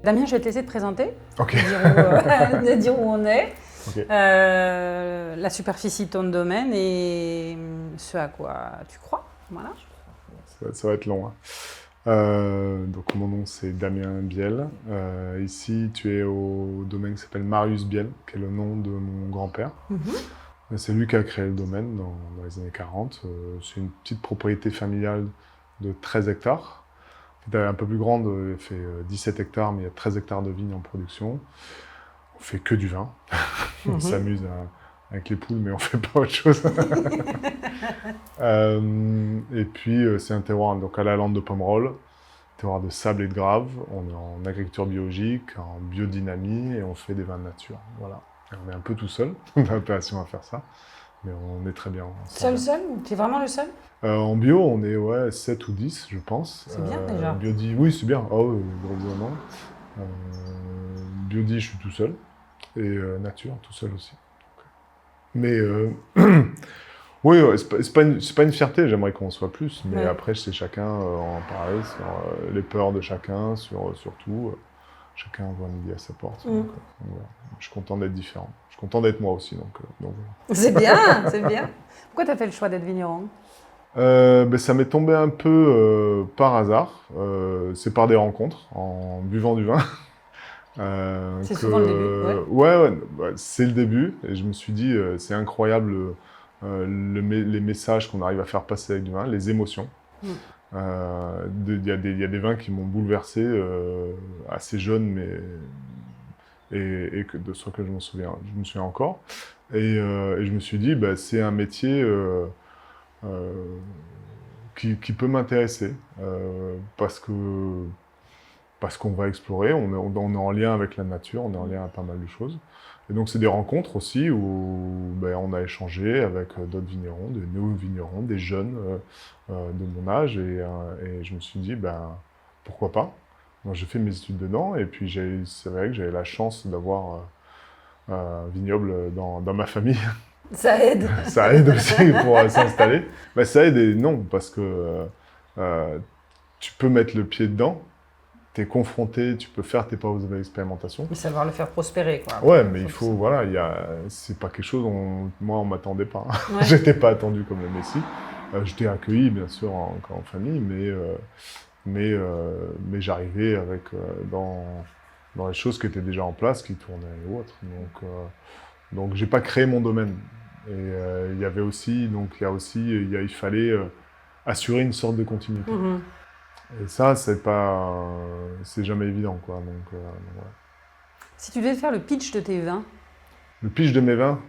Damien, je vais te laisser te présenter, Ok. de dire où on est, Ok. la superficie de ton domaine et ce à quoi tu crois. Voilà. Ça va être long. Hein. Donc mon nom c'est Damien Biel. Ici tu es au domaine qui s'appelle Marius Biel, qui est le nom de mon grand-père. C'est lui qui a créé le domaine dans les années 40. C'est une petite propriété familiale de 13 hectares. Elle est un peu plus grande, elle fait 17 hectares, mais il y a 13 hectares de vignes en production. On fait que du vin. On s'amuse avec les poules, mais on fait pas autre chose. Et puis c'est un terroir donc à la lande de Pomerol, terroir de sable et de grave. On est en agriculture biologique, en biodynamie et on fait des vins de nature. Voilà. Et on est un peu tout seul, on a l'impression à faire ça, mais on est très bien. Seul Tu es vraiment le seul? En bio, on est 7 ou 10, je pense. C'est bien déjà. Biodi, oui, c'est bien. Oh, vraiment. Biodi, je suis tout seul. Et nature, tout seul aussi. Mais oui, c'est pas une fierté, j'aimerais qu'on soit plus. Mais Ouais. après, c'est chacun en parler sur les peurs de chacun, sur tout. Chacun voit midi à sa porte. Donc, voilà. Je suis content d'être différent. Je suis content d'être moi aussi. Donc voilà. C'est bien, c'est bien. Pourquoi tu as fait le choix d'être vigneron? Ça m'est tombé un peu par hasard. C'est par des rencontres, en buvant du vin. C'est souvent le début, Ouais, c'est le début. Et je me suis dit, c'est incroyable les messages qu'on arrive à faire passer avec du vin, les émotions. Il y a des vins qui m'ont bouleversé assez jeune, et de ce que je me souviens encore. Et je me suis dit, c'est un métier qui peut m'intéresser parce qu'on va explorer, on est en lien avec la nature, on est en lien avec pas mal de choses. Et donc c'est des rencontres aussi où on a échangé avec d'autres vignerons, des néo-vignerons, des jeunes de mon âge, et je me suis dit, pourquoi pas. Donc j'ai fait mes études dedans, et puis c'est vrai que j'avais la chance d'avoir un vignoble dans ma famille. Ça aide. Ça aide aussi pour s'installer. Ça aide et non, parce que tu peux mettre le pied dedans, tu es confronté, tu peux faire tes propres expérimentations. Mais savoir le faire prospérer, quoi. Ouais, mais il faut, voilà, c'est pas quelque chose, moi on m'attendait pas. Ouais. J'étais pas attendu comme le Messie. J'étais accueilli, bien sûr, encore en famille, mais j'arrivais avec dans les choses qui étaient déjà en place, qui tournaient et autres. Donc j'ai pas créé mon domaine. Et il fallait assurer une sorte de continuité. Et ça, c'est jamais évident, quoi. Ouais. Si tu devais faire le pitch de tes vins, Le pitch de mes vins,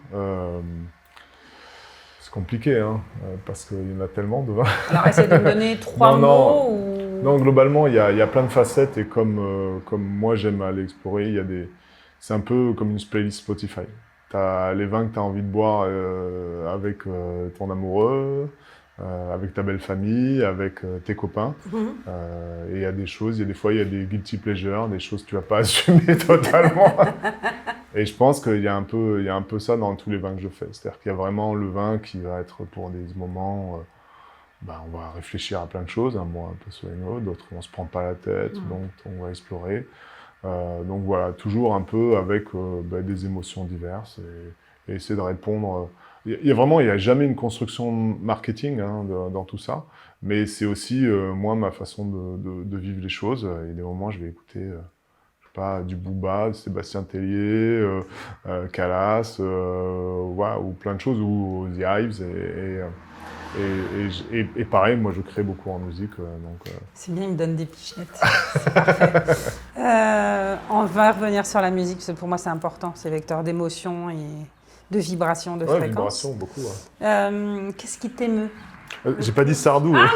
c'est compliqué, hein, parce qu'il y en a tellement de vins. alors essaie de me donner trois mots ou... Non, globalement, il y a plein de facettes, et comme moi j'aime aller explorer, c'est un peu comme une playlist Spotify. Tu as les vins que tu as envie de boire avec ton amoureux, avec ta belle famille, avec tes copains. Et il y a des fois, il y a des guilty pleasures, des choses que tu vas pas assumer totalement. Et je pense qu'il y a un peu ça dans tous les vins que je fais. C'est-à-dire qu'il y a vraiment le vin qui va être pour des moments, on va réfléchir à plein de choses, un mois un peu solennel, d'autres on se prend pas la tête, donc on va explorer. Donc voilà, toujours un peu avec des émotions diverses et essayer de répondre. Il y a jamais une construction marketing dans tout ça, mais c'est aussi moi ma façon de vivre les choses. Il y a des moments je vais écouter je sais pas, du Booba, Sébastien Tellier, Calas, ou plein de choses, ou The Hives, et pareil, moi je crée beaucoup en musique. C'est bien, il me donne des pichenettes. C'est parfait. On va revenir sur la musique, parce que pour moi c'est important, c'est vecteur d'émotion et de vibration, de fréquence. Vibration, beaucoup. Ouais. Qu'est-ce qui t'émeut? J'ai pas dit Sardou. Ah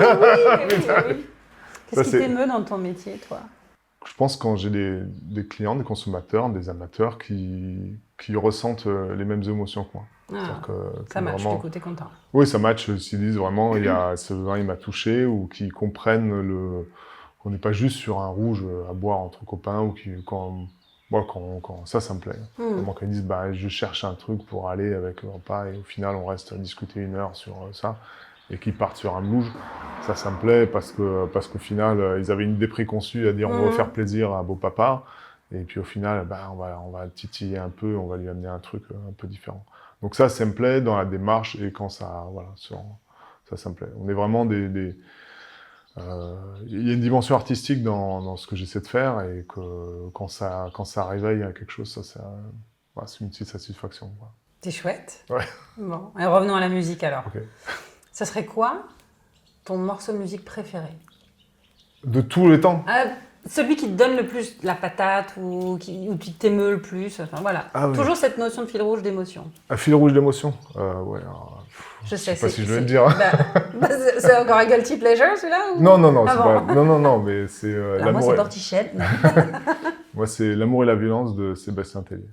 oui. Qu'est-ce qui t'émeut dans ton métier, toi? Je pense quand j'ai des clients, des consommateurs, des amateurs qui ressentent les mêmes émotions que moi. Ça match, du coup, t'es content. Oui, ça match, s'ils disent vraiment, ce vin il m'a touché, ou qu'ils comprennent qu'on n'est pas juste sur un rouge à boire entre copains, ou quand ça me plaît. Vraiment qu'ils disent, je cherche un truc pour aller avec le repas, et au final on reste à discuter 1 heure sur ça, et qu'ils partent sur un bouge. Ça me plaît parce qu'au final, ils avaient une idée préconçue à dire on va faire plaisir à beau papa. Et puis au final, on va titiller un peu, on va lui amener un truc un peu différent. Donc ça me plaît dans la démarche et quand ça, voilà, ça me plaît. On est vraiment il y a une dimension artistique dans ce que j'essaie de faire et que quand ça réveille à quelque chose, voilà, c'est une petite satisfaction. Quoi. C'est chouette. Ouais. Bon, et revenons à la musique alors. Okay. Ça serait quoi ton morceau de musique préféré? De tous les temps? Celui qui te donne le plus la patate ou qui t'émeut le plus. Enfin voilà. Oui. Toujours cette notion de fil rouge d'émotion. Un fil rouge d'émotion? Ouais. Je sais pas si je vais le dire. C'est encore un guilty pleasure celui-là ou... Non, c'est pas. Non, mais c'est l'amour. Moi, c'est Portichet. Moi, c'est L'amour et la violence de Sébastien Tellier.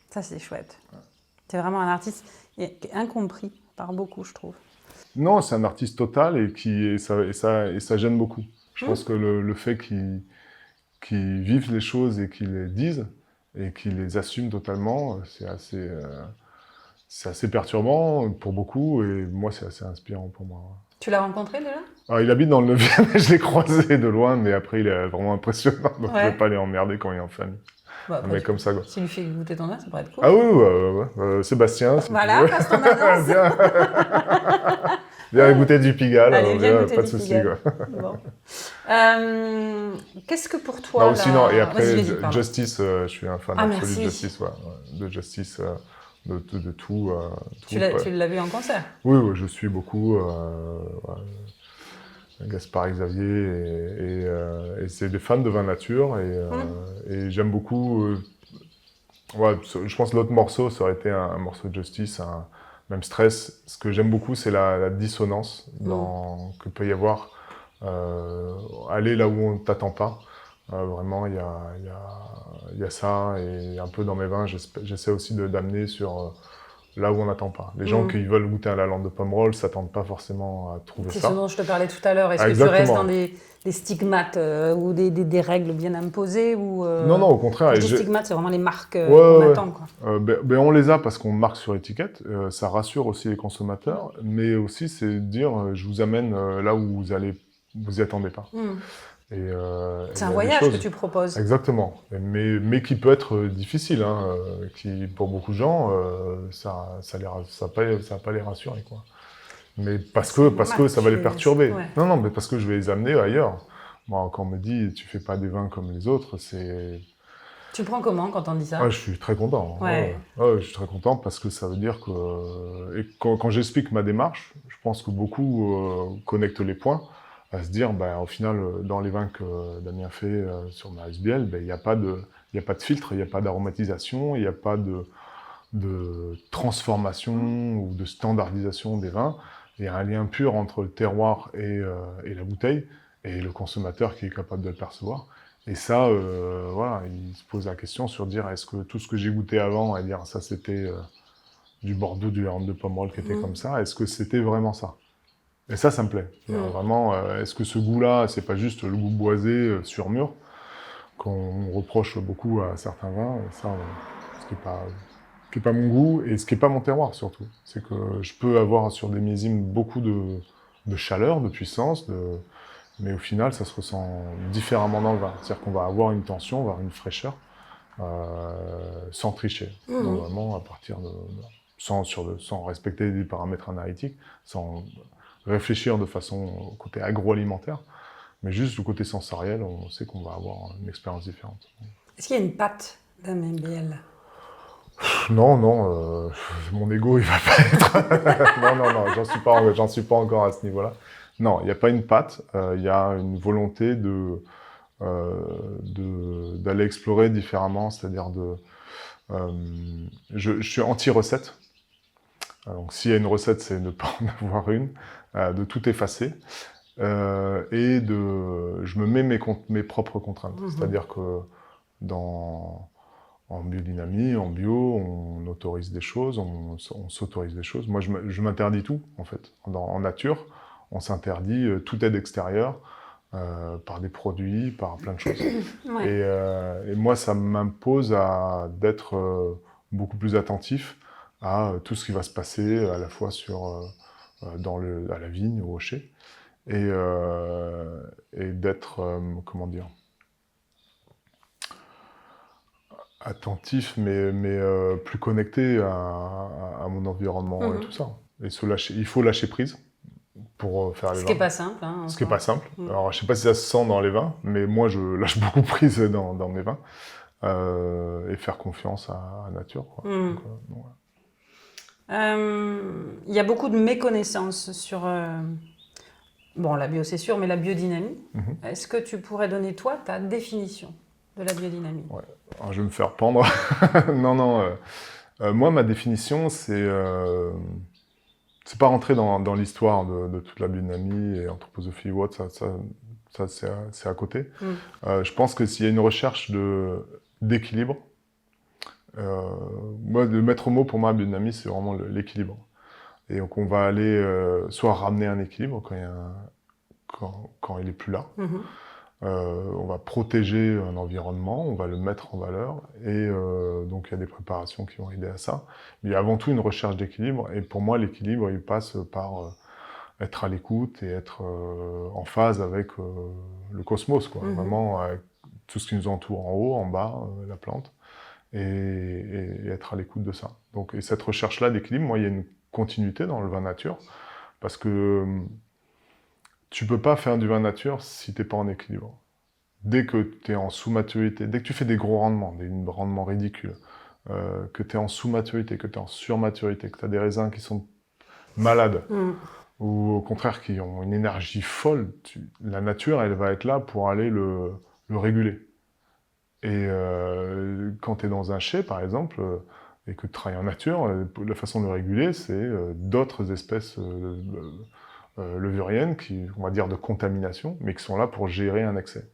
Ça, c'est chouette. C'est vraiment un artiste qui est incompris par beaucoup, je trouve. Non, c'est un artiste total et ça gêne beaucoup. Je pense que le fait qu'ils vivent les choses et qu'ils les disent et qu'ils les assument totalement, c'est assez perturbant pour beaucoup et moi, c'est assez inspirant pour moi. Tu l'as rencontré déjà? Alors, il habite dans le 9e, je l'ai croisé de loin, mais après, il est vraiment impressionnant, donc je ne vais pas les emmerder quand il est en famille. Bah, mais comme ça, quoi. S'il lui fait goûter ton vin, ça pourrait être cool. Ah oui, Sébastien. Si voilà, passe ton annonce. Viens goûter du Pigalle, pas de soucis. Bon. Qu'est-ce que pour toi... sinon, et après, Justice, je suis un fan absolu de Justice. De Justice, de tout. Tu l'as vu en concert? Oui, je suis beaucoup. Gaspard Xavier et c'est des fans de vin nature et j'aime beaucoup. Je pense que l'autre morceau, ça aurait été un morceau de Justice, même Stress. Ce que j'aime beaucoup, c'est la dissonance que peut y avoir. Aller là où on ne t'attend pas. Vraiment, il y a ça et un peu dans mes vins, j'essaie aussi d'amener sur là où on n'attend pas. Les gens qui veulent goûter à la lalande de Pomerol ne s'attendent pas forcément à trouver ça. C'est ce dont je te parlais tout à l'heure. Est-ce que tu restes dans des stigmates ou des règles bien imposées ou, Non, au contraire. Les stigmates, c'est vraiment les marques qu'on attend. Quoi. On les a parce qu'on marque sur étiquette. Ça rassure aussi les consommateurs. Mais aussi, c'est de dire, je vous amène là où vous y attendez pas. C'est un voyage que tu proposes. Exactement, mais qui peut être difficile, qui pour beaucoup de gens, ça va pas les rassurer, quoi. Mais parce que ça va les perturber. Ouais. Non, mais parce que je vais les amener ailleurs. Moi, quand on me dit tu fais pas des vins comme les autres, c'est. Tu prends comment quand on dit ça? Je suis très content. Ouais. Je suis très content parce que ça veut dire que et quand j'explique ma démarche, je pense que beaucoup connectent les points. À se dire, au final, dans les vins que Damien fait sur ma SBL, il n'y a pas de filtre, il n'y a pas d'aromatisation, il n'y a pas de transformation ou de standardisation des vins. Il y a un lien pur entre le terroir et la bouteille, et le consommateur qui est capable de le percevoir. Et ça, il se pose la question sur dire, est-ce que tout ce que j'ai goûté avant, et dire ça c'était du Bordeaux, du Lalande de Pomerol qui était comme ça, est-ce que c'était vraiment ça? Et ça me plaît. Vraiment, est-ce que ce goût-là, c'est pas juste le goût boisé sur mûr qu'on reproche beaucoup à certains vins, ça, ce qui est pas mon goût et ce qui est pas mon terroir surtout. C'est que je peux avoir sur des millésimes beaucoup de chaleur, de puissance, mais au final, ça se ressent différemment dans le vin. C'est-à-dire qu'on va avoir une tension, on va avoir une fraîcheur, sans tricher. Donc vraiment, à partir de sans respecter des paramètres analytiques, sans réfléchir de façon au côté agroalimentaire, mais juste du côté sensoriel, on sait qu'on va avoir une expérience différente. Est-ce qu'il y a une patte d'un MBL? Non, mon ego, il va pas être... non, j'en suis pas encore à ce niveau-là. Non, il n'y a pas une patte, il y a une volonté d'aller explorer différemment, c'est-à-dire je suis anti-recette. Donc s'il y a une recette, c'est ne pas en avoir une, de tout effacer. Et je me mets mes propres contraintes. C'est-à-dire que en biodynamie, en bio, on autorise des choses, on s'autorise des choses. Moi, je m'interdis tout, en fait. En nature, on s'interdit toute aide extérieure par des produits, par plein de choses. Et moi, ça m'impose d'être beaucoup plus attentif à tout ce qui va se passer, à la fois à la vigne, au rocher, et d'être, comment dire, attentif, mais plus connecté à mon environnement et tout ça. Et il faut lâcher prise pour faire les vins. Ce qui n'est pas simple. Hein, ce qui n'est pas simple. Alors, je ne sais pas si ça se sent dans les vins, mais moi, je lâche beaucoup prise dans mes vins. Et faire confiance à la nature, quoi. Donc, il y a beaucoup de méconnaissances sur la bio, c'est sûr, mais la biodynamie. Est-ce que tu pourrais donner, toi, ta définition de la biodynamie? Ouais. Alors, je vais me faire pendre. Non. Moi, ma définition, c'est pas rentrer dans l'histoire de toute la biodynamie et anthroposophie ou autre, ça c'est à côté. Je pense que s'il y a une recherche d'équilibre, moi, le maître mot pour moi, la biodynamie, c'est vraiment l'équilibre. Et donc, on va aller soit ramener un équilibre quand il est plus là. On va protéger un environnement, on va le mettre en valeur, et donc il y a des préparations qui vont aider à ça. Mais il y a avant tout une recherche d'équilibre, et pour moi, l'équilibre, il passe par être à l'écoute et être en phase avec le cosmos, quoi. Vraiment, avec tout ce qui nous entoure en haut, en bas, la plante, et être à l'écoute de ça. Donc, et cette recherche-là d'équilibre, moi, il y a une continuité dans le vin nature, parce que tu peux pas faire du vin nature si tu n'es pas en équilibre. Dès que tu es en sous-maturité, dès que tu fais des gros rendements, des rendements ridicules, que tu es en sous-maturité, que tu es en sur-maturité, que tu as des raisins qui sont malades, ou au contraire qui ont une énergie folle, la nature, elle va être là pour aller le réguler. Et quand tu es dans un chai, par exemple, et que tu travailles en nature, la façon de le réguler, c'est d'autres espèces levuriennes, on va dire de contamination, mais qui sont là pour gérer un excès.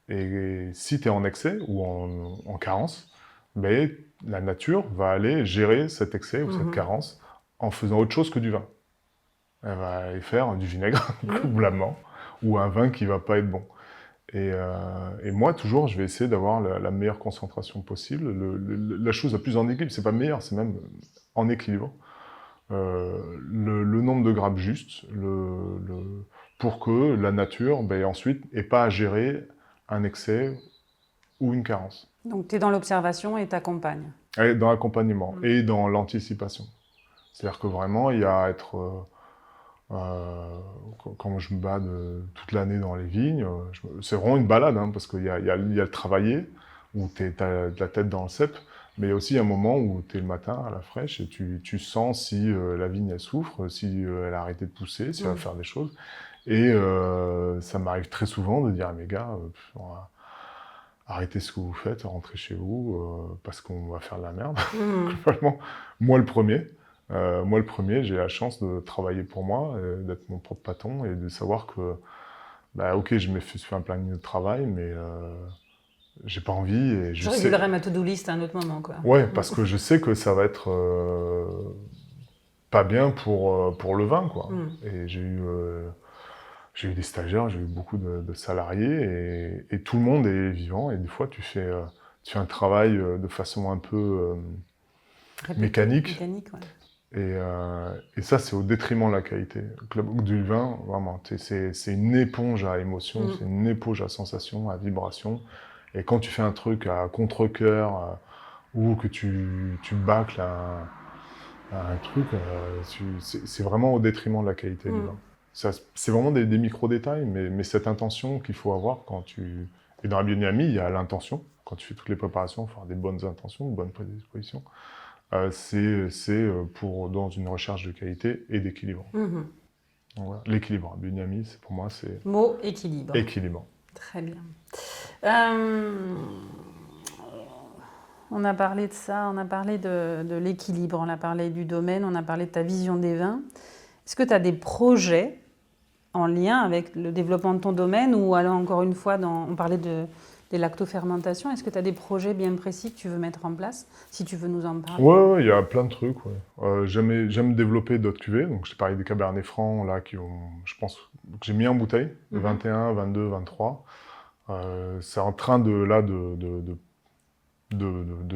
Et si tu es en excès ou en carence, ben, la nature va aller gérer cet excès ou cette carence en faisant autre chose que du vin. Elle va aller faire du vinaigre, ou blanc, ou un vin qui ne va pas être bon. Et moi, toujours, je vais essayer d'avoir la meilleure concentration possible, la chose la plus en équilibre, c'est pas meilleur, c'est même en équilibre. Le nombre de grammes juste, pour que la nature, ensuite, n'ait pas à gérer un excès ou une carence. Donc, tu es dans l'observation et tu accompagnes. Dans l'accompagnement et dans l'anticipation. C'est-à-dire que vraiment, il y a à être... quand je me balade toute l'année dans les vignes, c'est vraiment une balade, hein, parce qu'il y a le travailler, où tu as la tête dans le cep, mais il y a aussi un moment où tu es le matin à la fraîche et tu sens si la vigne elle souffre, si elle a arrêté de pousser, si elle va faire des choses. Et ça m'arrive très souvent de dire à mes gars, arrêtez ce que vous faites, rentrez chez vous, parce qu'on va faire de la merde. Globalement, moi le premier, j'ai la chance de travailler pour moi, d'être mon propre patron et de savoir que, ok, je me fais un planning de travail, mais j'ai pas envie. Et je régulerai ma to-do list à un autre moment, quoi. Ouais, parce que je sais que ça va être pas bien pour le vin, quoi. Et j'ai eu des stagiaires, j'ai eu beaucoup de salariés, et tout le monde est vivant. Et des fois, tu fais un travail de façon un peu mécanique. Ouais. Et ça, c'est au détriment de la qualité. Du vin, vraiment, c'est une éponge à émotions, c'est une éponge à sensations, à vibrations. Et quand tu fais un truc à contre-cœur, ou que tu bâcles un truc, c'est vraiment au détriment de la qualité du vin. C'est vraiment des micro-détails, mais cette intention qu'il faut avoir quand tu... Et dans la biodynamie, il y a l'intention. Quand tu fais toutes les préparations, il faut avoir des bonnes intentions, de bonnes prédispositions. C'est dans une recherche de qualité et d'équilibre. Voilà. L'équilibre, la biodynamie, pour moi, c'est... Mot équilibre. Équilibre. Très bien. On a parlé de ça, on a parlé de l'équilibre, on a parlé du domaine, on a parlé de ta vision des vins. Est-ce que tu as des projets en lien avec le développement de ton domaine, ou alors encore une fois, on parlait des lactofermentations, est-ce que tu as des projets bien précis que tu veux mettre en place, si tu veux nous en parler? Ouais, il y a plein de trucs. Ouais. J'aime développer d'autres cuvées, donc je t'ai parlé des Cabernet Francs, là, je pense, que j'ai mis en bouteille, 21, 22, 23. C'est en train de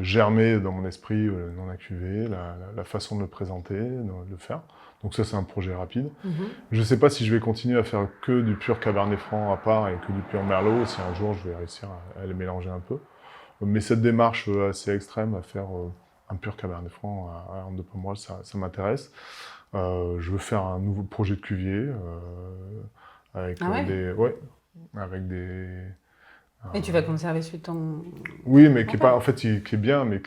germer dans mon esprit, dans la cuvée, la façon de le présenter, de le faire. Donc ça, c'est un projet rapide. Je ne sais pas si je vais continuer à faire que du pur Cabernet Franc à part et que du pur Merlot, si un jour je vais réussir à les mélanger un peu. Mais cette démarche assez extrême à faire un pur Cabernet Franc à Armes de Pomerol, ça m'intéresse. Je veux faire un nouveau projet de cuvier avec Ah ouais? avec des. Et tu vas conserver celui de ton Oui, mais qui est pas, grand-père? en fait, qui est bien, mais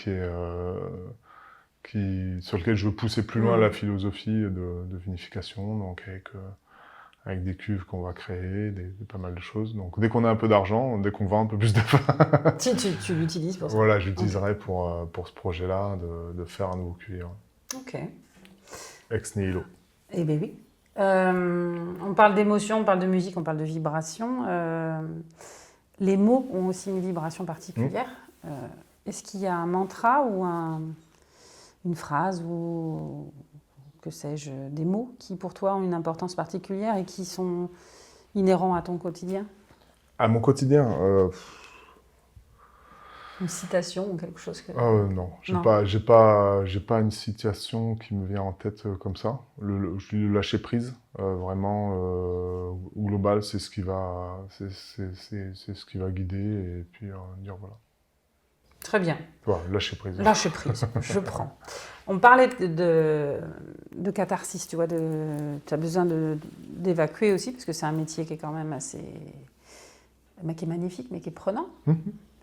sur lequel je veux pousser plus loin la Hmm. philosophie de vinification, donc avec des cuves qu'on va créer, pas mal de choses. Donc dès qu'on a un peu d'argent, dès qu'on vend un peu plus de vin, Si tu l'utilises pour ça. voilà, Ok. j'utiliserai pour ce projet-là de faire un nouveau cuvier, ouais. Ok. Ex nihilo. Eh bien oui. On parle d'émotion, on parle de musique, on parle de vibration. Les mots ont aussi une vibration Hmm. particulière. Euh, Est-ce qu'il y a un mantra ou une phrase ou que sais-je, des mots qui pour toi ont une importance particulière et qui sont inhérents à ton quotidien? À mon quotidien, Une citation ou quelque chose que... non, Non. j'ai pas une situation qui me vient en tête comme ça. Le lâcher prise, vraiment global, c'est ce qui va, c'est ce qui va guider et puis dire voilà, Très bien. voilà, lâcher prise. Lâcher prise, je prends. On parlait de catharsis, tu vois, tu as besoin d'évacuer aussi, parce que c'est un métier qui est quand même assez... mais qui est magnifique, mais qui est prenant,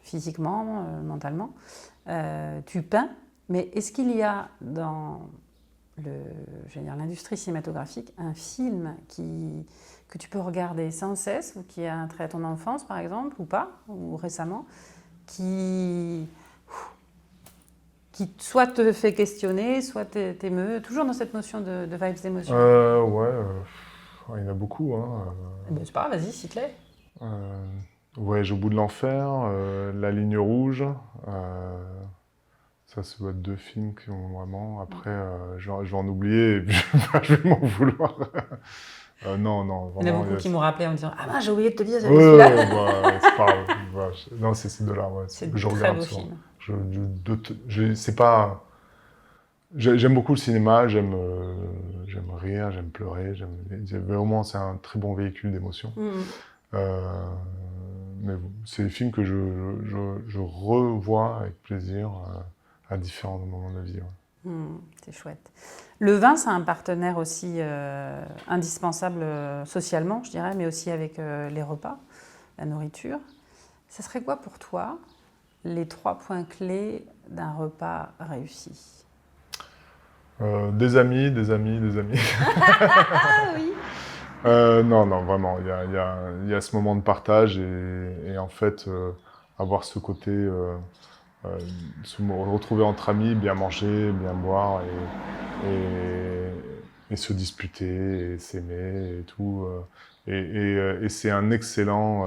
physiquement, mentalement. Tu peins, mais est-ce qu'il y a dans l'industrie cinématographique un film que tu peux regarder sans cesse, ou qui a un trait à ton enfance, par exemple, ou pas, ou récemment, qui soit te fait questionner, soit t'émeut, toujours dans cette notion de vibes d'émotion. Ouais, il y en a beaucoup, hein. Eh ben, c'est pas grave, vas-y, cite-les. Voyage au bout de l'enfer, La ligne rouge. Ça doit être deux films qui ont vraiment. Après, je vais en oublier et puis je vais m'en vouloir. Non, non, Il y en a vraiment. beaucoup qui m'ont rappelé en me disant: ah ben j'ai oublié de te dire, Ouais, j'avais celui-là. c'est pas grave. Non, c'est ces deux-là, ouais, C'est de que je très regarde beaux souvent. films. C'est pas. J'aime beaucoup le cinéma, j'aime rire, j'aime pleurer, vraiment, c'est un très bon véhicule d'émotion. Euh, mais bon, c'est des films que je revois avec plaisir à différents moments de la vie, ouais. C'est chouette. Le vin, c'est un partenaire aussi indispensable socialement, je dirais, mais aussi avec les repas, la nourriture. Ça serait quoi pour toi les 3 points clés d'un repas réussi? Des amis, des amis, des amis. Ah oui. Non, non, vraiment, il y a ce moment de partage et en fait, avoir ce côté, se retrouver entre amis, bien manger, bien boire et se disputer et s'aimer et tout. Et c'est un excellent,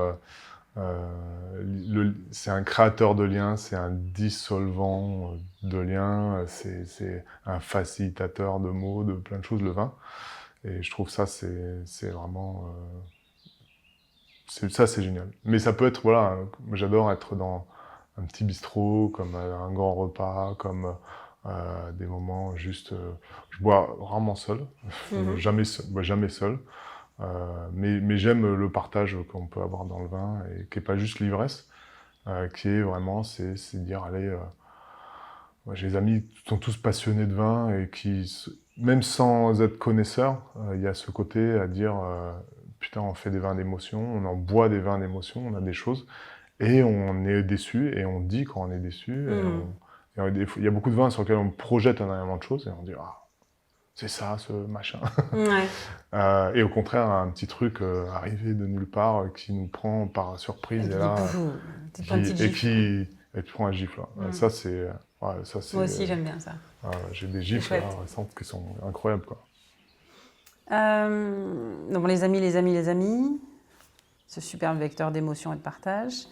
c'est un créateur de liens, c'est un dissolvant de liens, c'est un facilitateur de mots, de plein de choses, le vin. Et je trouve ça, c'est vraiment... ça, c'est génial. Mais ça peut être, voilà, moi, j'adore être dans un petit bistrot, comme un grand repas, comme des moments juste... je bois rarement seul, jamais seul, bah, jamais seul. Mais j'aime le partage qu'on peut avoir dans le vin, et qui n'est pas juste l'ivresse, qui est vraiment, c'est dire, allez... moi, j'ai des amis qui sont tous passionnés de vin et même sans être connaisseurs, il y a ce côté à dire putain, on fait des vins d'émotion, on en boit des vins d'émotion, on a des choses, et on est déçu, et on dit quand on est déçu. Il y a beaucoup de vins sur lesquels on projette énormément de choses, et on dit ah, c'est ça, ce machin. Ouais. Et au contraire, un petit truc arrivé de nulle part qui nous prend par surprise, et là, Un petit gifle. et tu prends un gifle. Là. Ça, c'est. Ouais, ça, c'est, Moi aussi, j'aime bien ça. j'ai des gifles là, récentes qui sont incroyables, quoi. Donc, les amis, les amis, les amis. Ce superbe vecteur d'émotion et de partage.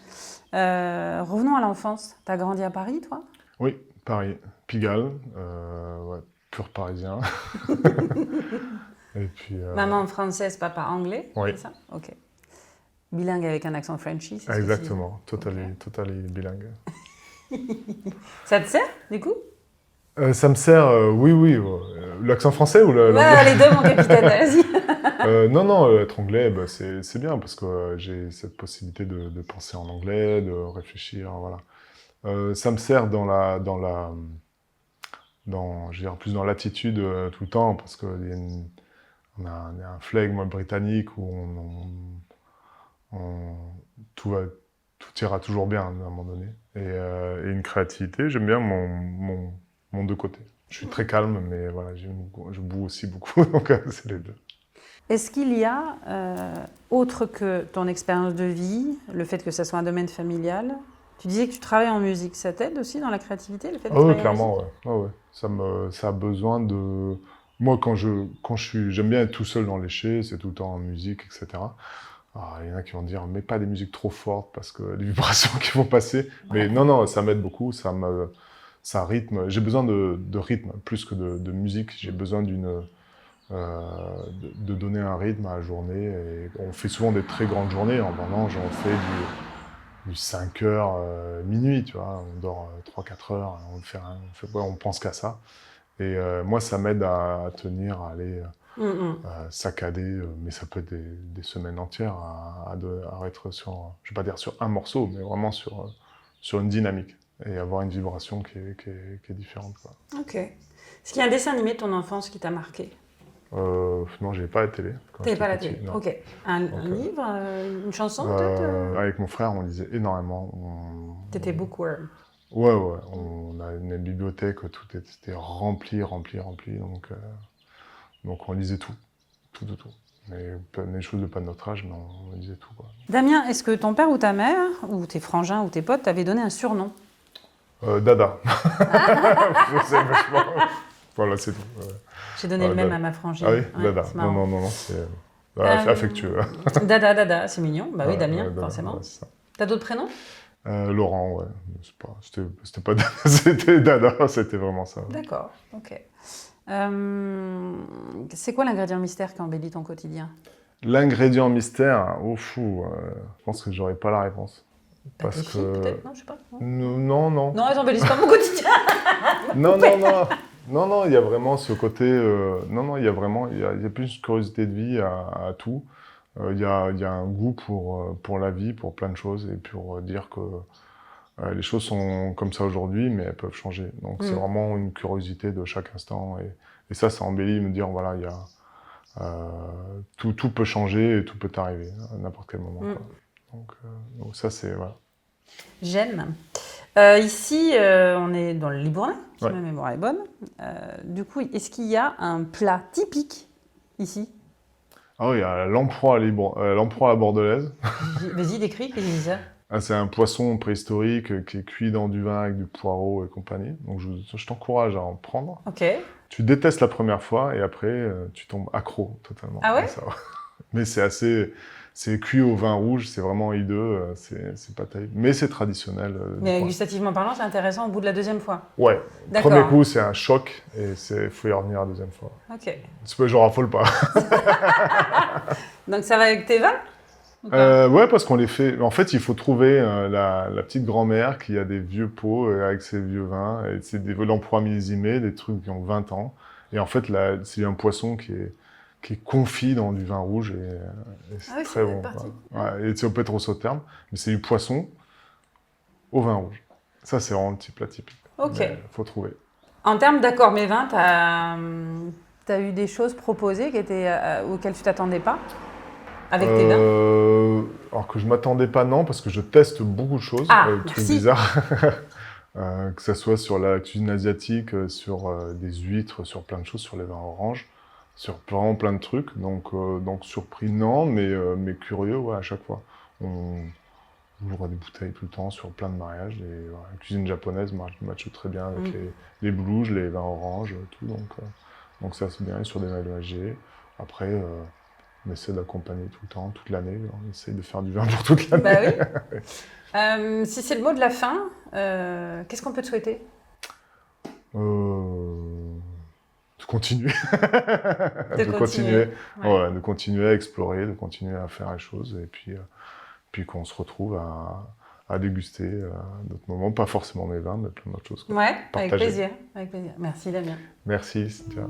Revenons à l'enfance. T'as grandi à Paris, toi? Oui, Paris, Pigalle, ouais, pur parisien. Et puis, Maman française, papa anglais, oui. c'est ça? Ok. Bilingue avec un accent Frenchy, c'est Exactement, ce que tu dis. totally bilingue. Ça te sert, du coup? Ça me sert, oui. L'accent français ou l'anglais? Les deux, mon capitaine, vas-y. Non, être anglais, bah, c'est bien parce que j'ai cette possibilité de penser en anglais, de réfléchir, voilà. Ça me sert je veux dire, plus dans l'attitude tout le temps, parce qu'on a un flegme britannique où tout ira toujours bien à un moment donné. Et une créativité, j'aime bien mon deux côtés. Je suis très calme, mais voilà, je boue aussi beaucoup, donc c'est les deux. Est-ce qu'il y a, autre que ton expérience de vie, le fait que ça soit un domaine familial, tu disais que tu travailles en musique, ça t'aide aussi dans la créativité, le fait de Ah oui, travailler en clairement, musique? ouais. Ah ouais. Ça a besoin de... Moi, j'aime bien être tout seul dans les chais, c'est tout le temps en musique, etc. Ah, il y en a qui vont dire, mais pas des musiques trop fortes parce que les vibrations qui vont passer. Mais Ouais. non, ça m'aide beaucoup, ça rythme. J'ai besoin de rythme plus que de musique. J'ai besoin de donner un rythme à la journée. Et on fait souvent des très grandes journées. En vendange, on fait du 5 heures, minuit, tu vois. On dort 3-4 heures, on pense qu'à ça. Et moi, ça m'aide à tenir, à aller saccader, mais ça peut être des semaines entières à être sur, je vais pas dire sur un morceau, mais vraiment sur une dynamique et avoir une vibration qui est différente, quoi. Ok. Est-ce qu'il y a un dessin animé de ton enfance qui t'a marqué? Non, j'ai pas la télé quand T'avais j'étais pas la petit, télé. non. Ok. Un Donc, livre, une chanson peut-être? avec mon frère, on lisait énormément. T'étais bookworm. Ouais, on a une bibliothèque, tout était rempli. Donc on lisait tout. Mais des choses de pas de notre âge, mais on lisait tout, quoi. Damien, est-ce que ton père ou ta mère, ou tes frangins ou tes potes t'avaient donné un surnom? Dada. Je sais, vachement. Voilà, c'est tout. J'ai donné le même Dada. à ma frangine. Ah oui, Ouais, Dada. c'est Non, marrant. non, c'est Euh, affectueux. Dada, c'est mignon. Bah oui, Damien, Dada, forcément. ouais, c'est ça. T'as d'autres prénoms? Laurent, ouais. C'était pas Dada, c'était Dada, c'était vraiment ça. D'accord, ok. C'est quoi l'ingrédient mystère qui embellit ton quotidien? L'ingrédient mystère, je pense que j'aurais pas la réponse. Pâte Parce de fille, que... peut-être? Non, je sais pas. Non. Non, elles embellissent pas mon quotidien. Non, il y a vraiment ce côté... il y a vraiment... Il y a plus une curiosité de vie à tout. Il y a un goût pour la vie, pour plein de choses, et pour dire que les choses sont comme ça aujourd'hui, mais elles peuvent changer. Donc c'est vraiment une curiosité de chaque instant. Et ça embellit, me dire, voilà, tout peut changer et tout peut arriver à n'importe quel moment, quoi. Donc ça, c'est... Voilà. J'aime. Ici, on est dans le Libournais, si Ouais. ma mémoire est bonne. Du coup, est-ce qu'il y a un plat typique ici? Ah oui, il y a l'emperoi à la bordelaise. Vas-y, décris, qu'est-ce que c'est ça? Ah, c'est un poisson préhistorique qui est cuit dans du vin avec du poireau et compagnie. Donc je t'encourage à en prendre. Ok. Tu détestes la première fois et après tu tombes accro totalement. Ah ouais? à ça. Mais c'est cuit au vin rouge, c'est vraiment hideux, c'est pas terrible. Mais c'est traditionnel. Mais gustativement parlant, c'est intéressant au bout de la deuxième fois. Ouais. D'accord. Premier coup, c'est un choc et faut y revenir la deuxième fois. Ok. Je raffole pas. Donc ça va avec tes vins? Ouais, parce qu'on les fait. En fait, il faut trouver la petite grand-mère qui a des vieux pots avec ses vieux vins. Et c'est des l'emploi millésimés, des trucs qui ont 20 ans. Et en fait, là, c'est un poisson qui est confit dans du vin rouge et c'est oui, très c'est bon. parti. Ouais, et c'est peut être au terme, mais c'est du poisson au vin rouge. Ça, c'est vraiment le petit plat typique. Ok. Mais faut trouver. En termes d'accords mes vins, t'as eu des choses proposées auxquelles tu t'attendais pas avec tes vins? Alors que je m'attendais pas, non, parce que je teste beaucoup de choses, Ah, trucs merci. bizarres. Que ça soit sur la cuisine asiatique, sur des huîtres, sur plein de choses, sur les vins oranges, sur vraiment plein de trucs. Donc surpris, non, mais curieux, ouais, à chaque fois. On ouvre des bouteilles tout le temps sur plein de mariages. Et voilà, la cuisine japonaise matche très bien avec les blues, les vins oranges, tout. Donc ça, c'est bien. Et sur des mélanges. Après, on essaie d'accompagner tout le temps, toute l'année. On essaie de faire du vin pour toute l'année. Bah oui. Si c'est le mot de la fin, qu'est-ce qu'on peut te souhaiter? De continuer. De continuer. Ouais. Ouais, de continuer à explorer, de continuer à faire les choses. Et puis qu'on se retrouve à déguster d'autres moments. Pas forcément mes vins, mais plein d'autres choses. Ouais, avec Partager. plaisir. Avec plaisir. Merci Damien. Merci, Cynthia.